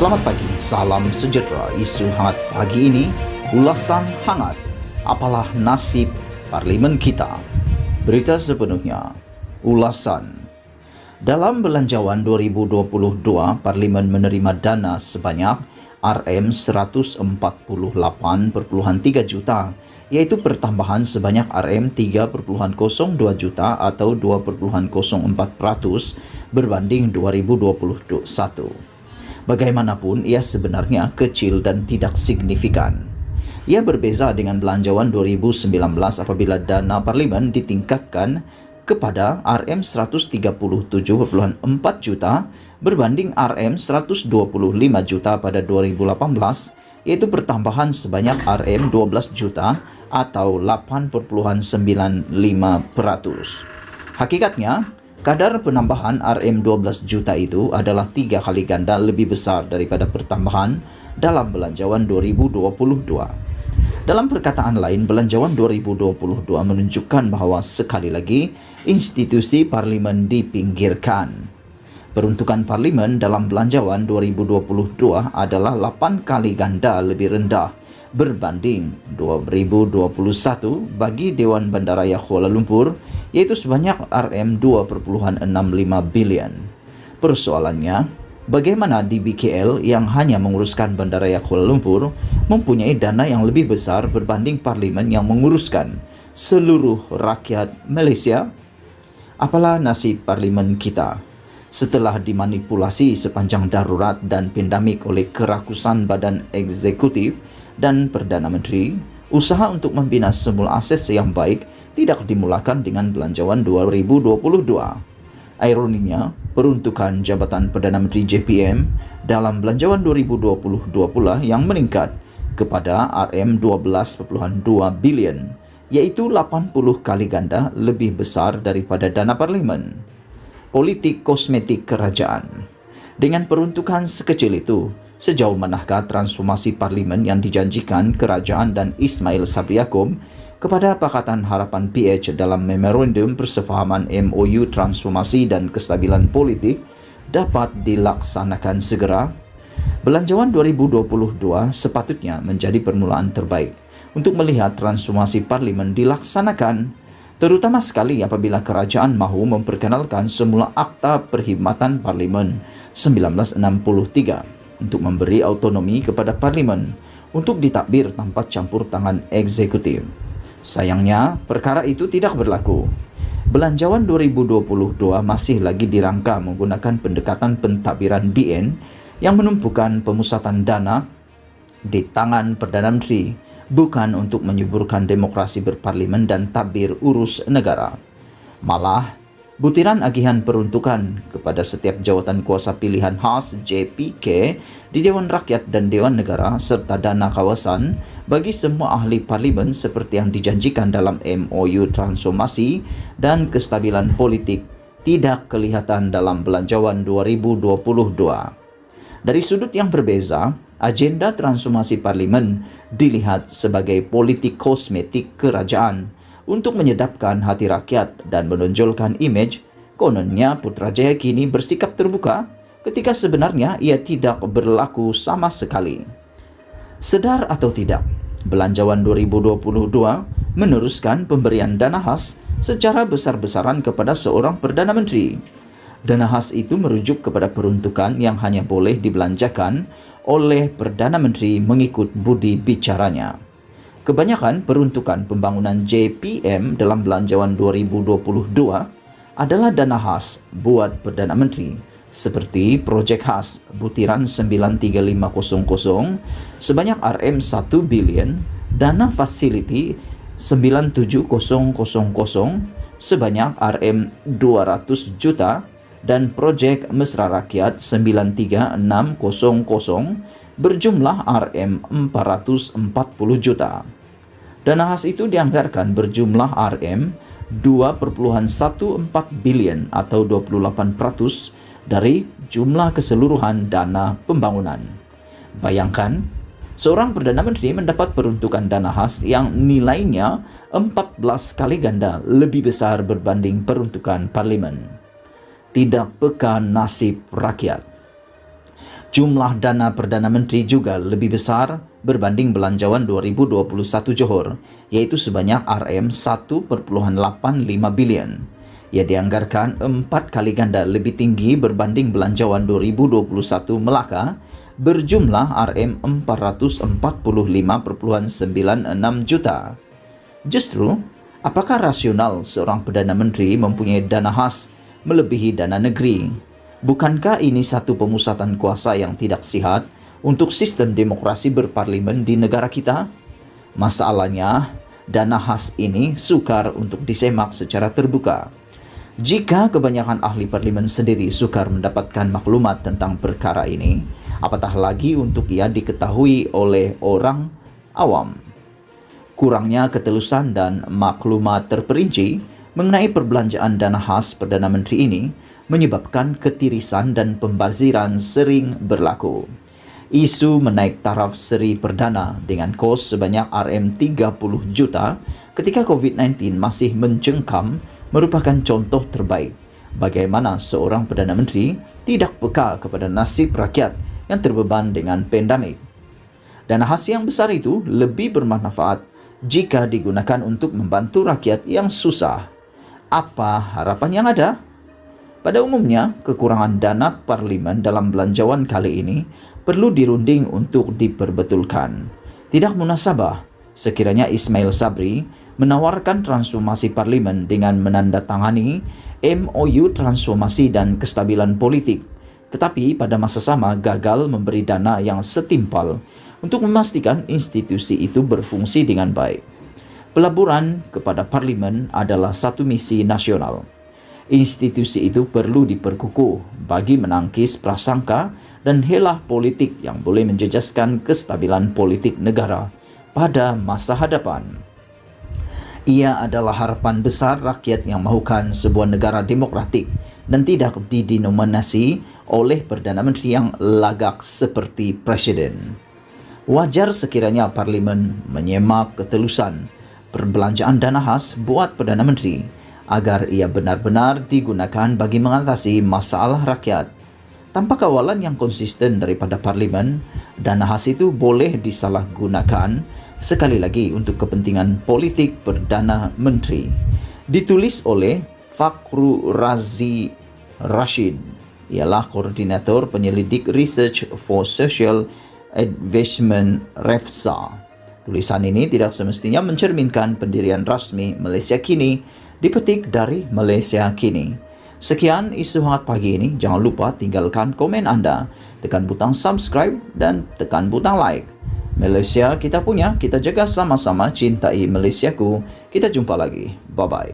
Selamat pagi, salam sejahtera. Isu hangat pagi ini, ulasan hangat. Apalah nasib parlimen kita? Berita sepenuhnya. Ulasan. Dalam Belanjawan 2022, parlimen menerima dana sebanyak RM148.3 juta, yaitu pertambahan sebanyak RM3.02 juta atau 2,04% berbanding 2021. Bagaimanapun, ia sebenarnya kecil dan tidak signifikan. Ia berbeza dengan Belanjawan 2019 apabila dana parlimen ditingkatkan kepada RM137.4 juta berbanding RM125 juta pada 2018, yaitu pertambahan sebanyak RM12 juta atau 8,95%. Hakikatnya, kadar penambahan RM12 juta itu adalah 3 kali ganda lebih besar daripada pertambahan dalam Belanjawan 2022. Dalam perkataan lain, Belanjawan 2022 menunjukkan bahawa sekali lagi institusi parlimen dipinggirkan. Peruntukan parlimen dalam Belanjawan 2022 adalah 8 kali ganda lebih rendah berbanding 2021 bagi Dewan Bandaraya Kuala Lumpur, yaitu sebanyak RM2.65 bilion. Persoalannya, bagaimana DBKL yang hanya menguruskan Bandaraya Kuala Lumpur mempunyai dana yang lebih besar berbanding parlimen yang menguruskan seluruh rakyat Malaysia? Apalah nasib parlimen kita? Setelah dimanipulasi sepanjang darurat dan pandemik oleh kerakusan badan eksekutif dan Perdana Menteri, usaha untuk membina semula ases yang baik tidak dimulakan dengan Belanjawan 2022. Ironinya, peruntukan Jabatan Perdana Menteri JPM dalam Belanjawan 2022 pula yang meningkat kepada RM12.2 bilion, iaitu 80 kali ganda lebih besar daripada dana parlimen. Politik kosmetik kerajaan. Dengan peruntukan sekecil itu, sejauh manakah transformasi parlimen yang dijanjikan kerajaan dan Ismail Sabri Yaakob kepada Pakatan Harapan PH dalam Memorandum Persefahaman MOU Transformasi dan Kestabilan Politik dapat dilaksanakan segera? Belanjawan 2022 sepatutnya menjadi permulaan terbaik untuk melihat transformasi parlimen dilaksanakan, terutama sekali apabila kerajaan mahu memperkenalkan semula Akta Perkhidmatan Parlimen 1963 untuk memberi autonomi kepada parlimen untuk ditadbir tanpa campur tangan eksekutif. Sayangnya, perkara itu tidak berlaku. Belanjawan 2022 masih lagi dirangka menggunakan pendekatan pentadbiran BN yang menumpukan pemusatan dana di tangan Perdana Menteri, bukan untuk menyuburkan demokrasi berparlimen dan tadbir urus negara. Malah, butiran agihan peruntukan kepada setiap jawatan kuasa pilihan khas JPK di Dewan Rakyat dan Dewan Negara serta dana kawasan bagi semua ahli parlimen seperti yang dijanjikan dalam MOU Transformasi dan Kestabilan Politik tidak kelihatan dalam Belanjawan 2022. Dari sudut yang berbeza, agenda transformasi parlimen dilihat sebagai politik kosmetik kerajaan untuk menyedapkan hati rakyat dan menonjolkan imej kononnya Putrajaya kini bersikap terbuka ketika sebenarnya ia tidak berlaku sama sekali. Sedar atau tidak, Belanjawan 2022 meneruskan pemberian dana khas secara besar-besaran kepada seorang Perdana Menteri. Dana khas itu merujuk kepada peruntukan yang hanya boleh dibelanjakan oleh Perdana Menteri mengikut budi bicaranya. Kebanyakan peruntukan pembangunan JPM dalam Belanjawan 2022 adalah dana khas buat Perdana Menteri, seperti projek khas butiran 93500 sebanyak RM1 bilion, dana fasiliti 97000 sebanyak RM200 juta, dan projek Mesra Rakyat 93600 berjumlah RM440 juta. Dana khas itu dianggarkan berjumlah RM2.14 bilion atau 28% dari jumlah keseluruhan dana pembangunan. Bayangkan, seorang Perdana Menteri mendapat peruntukan dana khas yang nilainya 14 kali ganda lebih besar berbanding peruntukan parlimen. Tidak peka nasib rakyat. Jumlah dana Perdana Menteri juga lebih besar berbanding belanjawan 2021 Johor, yaitu sebanyak RM1.85 bilion. Ia dianggarkan 4 kali ganda lebih tinggi berbanding belanjawan 2021 Melaka berjumlah RM445.96 juta. Justru, apakah rasional seorang Perdana Menteri mempunyai dana khas melebihi dana negeri? Bukankah ini satu pemusatan kuasa yang tidak sihat untuk sistem demokrasi berparlimen di negara kita? Masalahnya, dana khas ini sukar untuk disemak secara terbuka. Jika kebanyakan ahli parlimen sendiri sukar mendapatkan maklumat tentang perkara ini, apatah lagi untuk ia diketahui oleh orang awam. Kurangnya ketelusan dan maklumat terperinci mengenai perbelanjaan dana khas Perdana Menteri ini menyebabkan ketirisan dan pembaziran sering berlaku. Isu menaik taraf seri perdana dengan kos sebanyak RM30 juta ketika COVID-19 masih mencengkam merupakan contoh terbaik bagaimana seorang Perdana Menteri tidak peka kepada nasib rakyat yang terbeban dengan pandemik. Dana khas yang besar itu lebih bermanfaat jika digunakan untuk membantu rakyat yang susah. Apa harapan yang ada? Pada umumnya, kekurangan dana parlimen dalam belanjawan kali ini perlu dirunding untuk diperbetulkan. Tidak munasabah sekiranya Ismail Sabri menawarkan transformasi parlimen dengan menandatangani MOU transformasi dan kestabilan politik, tetapi pada masa sama gagal memberi dana yang setimpal untuk memastikan institusi itu berfungsi dengan baik. Pelaburan kepada parlimen adalah satu misi nasional. Institusi itu perlu diperkukuh bagi menangkis prasangka dan helah politik yang boleh menjejaskan kestabilan politik negara pada masa hadapan. Ia adalah harapan besar rakyat yang mahukan sebuah negara demokratik dan tidak didinominasi oleh Perdana Menteri yang lagak seperti Presiden. Wajar sekiranya parlimen menyemak ketelusan perbelanjaan dana khas buat Perdana Menteri agar ia benar-benar digunakan bagi mengatasi masalah rakyat. Tanpa kawalan yang konsisten daripada parlimen, dana khas itu boleh disalahgunakan sekali lagi untuk kepentingan politik Perdana Menteri. Ditulis oleh Fakhru Razi Rashid, ialah Koordinator Penyelidik Research for Social Advancement (REFSA). Tulisan ini tidak semestinya mencerminkan pendirian rasmi Malaysia Kini, dipetik dari Malaysia Kini. Sekian isu hangat pagi ini. Jangan lupa tinggalkan komen anda, tekan butang subscribe dan tekan butang like. Malaysia kita punya, kita jaga sama-sama, cintai Malaysiaku. Kita jumpa lagi. Bye-bye.